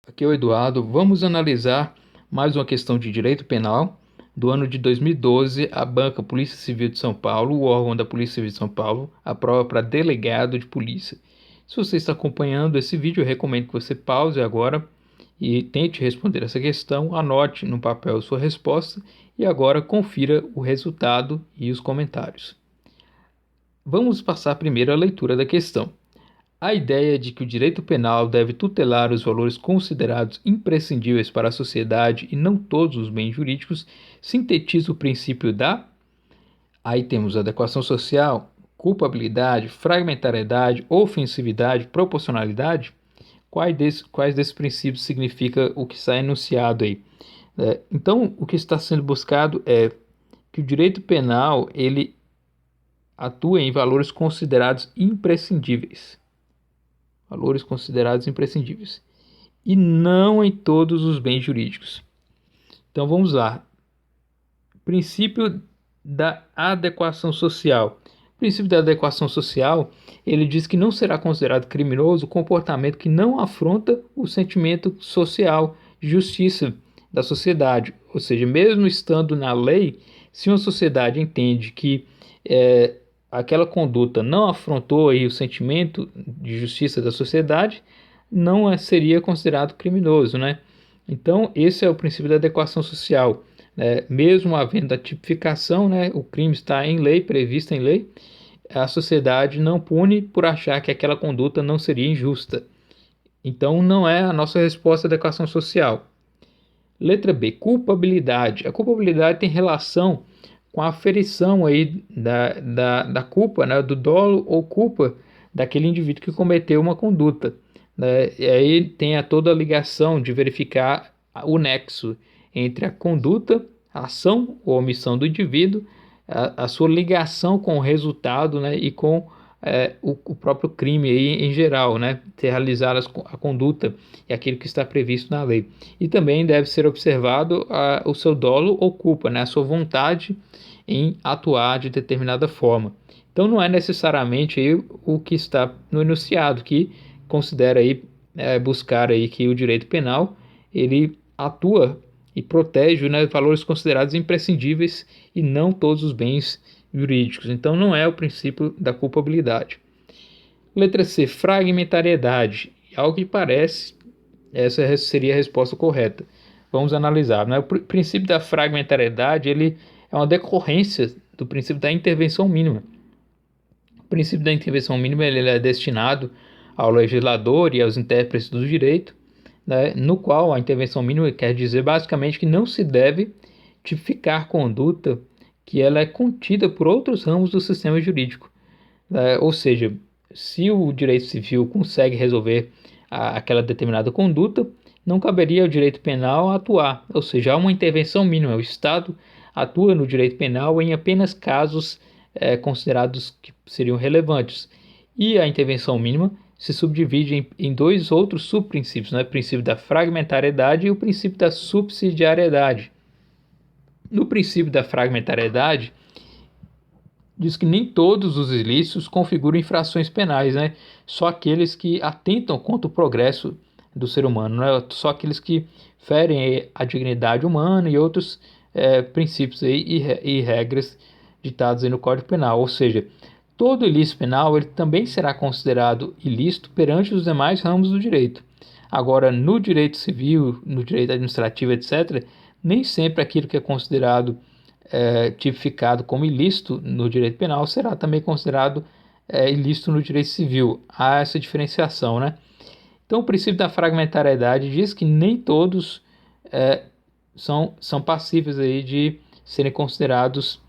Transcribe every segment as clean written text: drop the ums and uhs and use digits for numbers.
Aqui é o Eduardo. Vamos analisar mais uma questão de direito penal do ano de 2012. A Banca Polícia Civil de São Paulo, o órgão da Polícia Civil de São Paulo, aprova para delegado de polícia. Se você está acompanhando esse vídeo, eu recomendo que você pause agora e tente responder essa questão. Anote no papel sua resposta e agora confira o resultado e os comentários. Vamos passar primeiro a leitura da questão. A ideia de que o direito penal deve tutelar os valores considerados imprescindíveis para a sociedade e não todos os bens jurídicos sintetiza o princípio da. Aí temos adequação social, culpabilidade, fragmentariedade, ofensividade, proporcionalidade. Quais desses princípios significa o que está enunciado aí? Então, o que está sendo buscado é que o direito penal ele atua em valores considerados imprescindíveis. Valores considerados imprescindíveis. E não em todos os bens jurídicos. Então vamos lá. Princípio da adequação social. O princípio da adequação social, ele diz que não será considerado criminoso o comportamento que não afronta o sentimento social de justiça da sociedade. Ou seja, mesmo estando na lei, se uma sociedade entende que aquela conduta não afrontou aí o sentimento de justiça da sociedade, não seria considerado criminoso, né? Então, esse é o princípio da adequação social. Mesmo havendo a tipificação, né, o crime está em lei, previsto em lei, a sociedade não pune por achar que aquela conduta não seria injusta. Então, não é a nossa resposta à adequação social. Letra B, culpabilidade. A culpabilidade tem relação com a aferição aí da culpa, né, do dolo ou culpa daquele indivíduo que cometeu uma conduta. Né? E aí tem toda a ligação de verificar o nexo entre a conduta, a ação ou omissão do indivíduo, a sua ligação com o resultado, né, e com o próprio crime aí em geral, né, ter realizado a conduta e aquilo que está previsto na lei. E também deve ser observado o seu dolo ou culpa, né, a sua vontade em atuar de determinada forma. Então não é necessariamente aí o que está no enunciado que considera aí buscar aí que o direito penal ele atua e protege, né, valores considerados imprescindíveis e não todos os bens jurídicos. Então não é o princípio da culpabilidade. Letra C, fragmentariedade. Ao que parece, essa seria a resposta correta. Vamos analisar. Né? O princípio da fragmentariedade ele é uma decorrência do princípio da intervenção mínima. O princípio da intervenção mínima ele é destinado ao legislador e aos intérpretes do direito, né, no qual a intervenção mínima quer dizer basicamente que não se deve tipificar conduta que ela é contida por outros ramos do sistema jurídico. Ou seja, se o direito civil consegue resolver aquela determinada conduta, não caberia ao direito penal atuar, ou seja, há uma intervenção mínima. O Estado atua no direito penal em apenas casos considerados que seriam relevantes. E a intervenção mínima se subdivide em dois outros subprincípios, né? O princípio da fragmentariedade e o princípio da subsidiariedade. No princípio da fragmentariedade, diz que nem todos os ilícitos configuram infrações penais, né? Só aqueles que atentam contra o progresso do ser humano, né? Só aqueles que ferem a dignidade humana e outros princípios aí e regras ditados aí no Código Penal. Ou seja, todo ilícito penal ele também será considerado ilícito perante os demais ramos do direito. Agora, no direito civil, no direito administrativo, etc., nem sempre aquilo que é considerado tipificado como ilícito no direito penal será também considerado ilícito no direito civil. Há essa diferenciação, né? Então, o princípio da fragmentariedade diz que nem todos são passíveis aí de serem considerados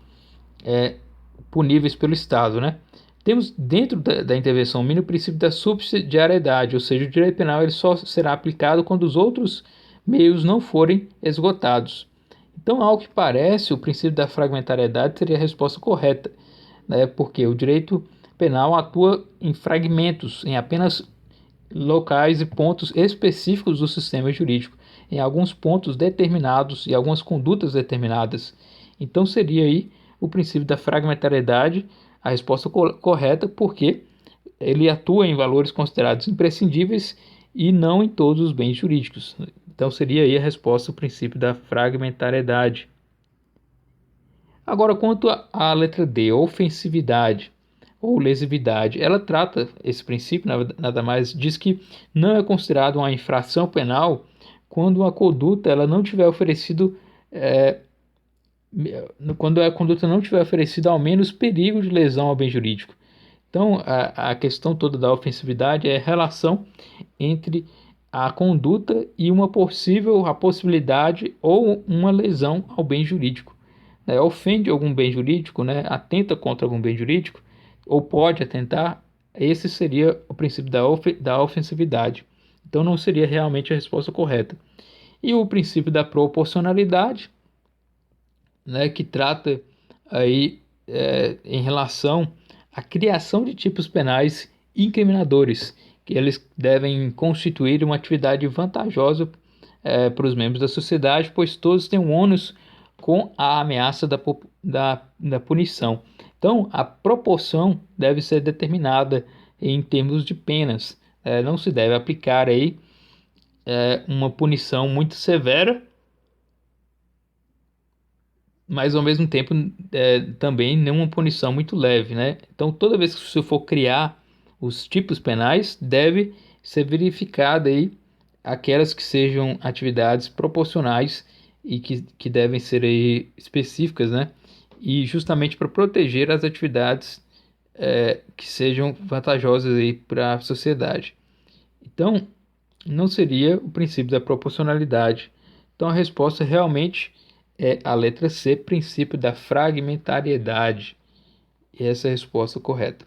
puníveis pelo Estado, né? Temos dentro da intervenção mínima o princípio da subsidiariedade, ou seja, o direito penal ele só será aplicado quando os outros meios não forem esgotados. Então, ao que parece, o princípio da fragmentariedade seria a resposta correta, né? Porque o direito penal atua em fragmentos, em apenas locais e pontos específicos do sistema jurídico, em alguns pontos determinados e algumas condutas determinadas. Então, seria aí o princípio da fragmentariedade a resposta correta, porque ele atua em valores considerados imprescindíveis e não em todos os bens jurídicos. Então seria aí a resposta ao princípio da fragmentariedade. Agora, quanto à letra D, ofensividade ou lesividade, ela trata esse princípio, nada mais, diz que não é considerado uma infração penal quando a conduta ela não tiver oferecido quando a conduta não tiver oferecido ao menos perigo de lesão ao bem jurídico. Então, a questão toda da ofensividade é a relação entre a conduta e a possibilidade ou uma lesão ao bem jurídico. Ofende algum bem jurídico, né? Atenta contra algum bem jurídico, ou pode atentar, esse seria o princípio da ofensividade. Então, não seria realmente a resposta correta. E o princípio da proporcionalidade, né, que trata aí em relação à criação de tipos penais incriminadores, que eles devem constituir uma atividade vantajosa para os membros da sociedade, pois todos têm um ônus com a ameaça da punição. Então, a proporção deve ser determinada em termos de penas. Não se deve aplicar aí uma punição muito severa, mas ao mesmo tempo também nenhuma punição muito leve, né? Então, toda vez que você for criar os tipos penais, deve ser verificada aí aquelas que sejam atividades proporcionais e que devem ser aí específicas, né? E justamente para proteger as atividades que sejam vantajosas aí para a sociedade. Então, não seria o princípio da proporcionalidade. Então, a resposta realmente é a letra C, princípio da fragmentariedade. E essa é a resposta correta.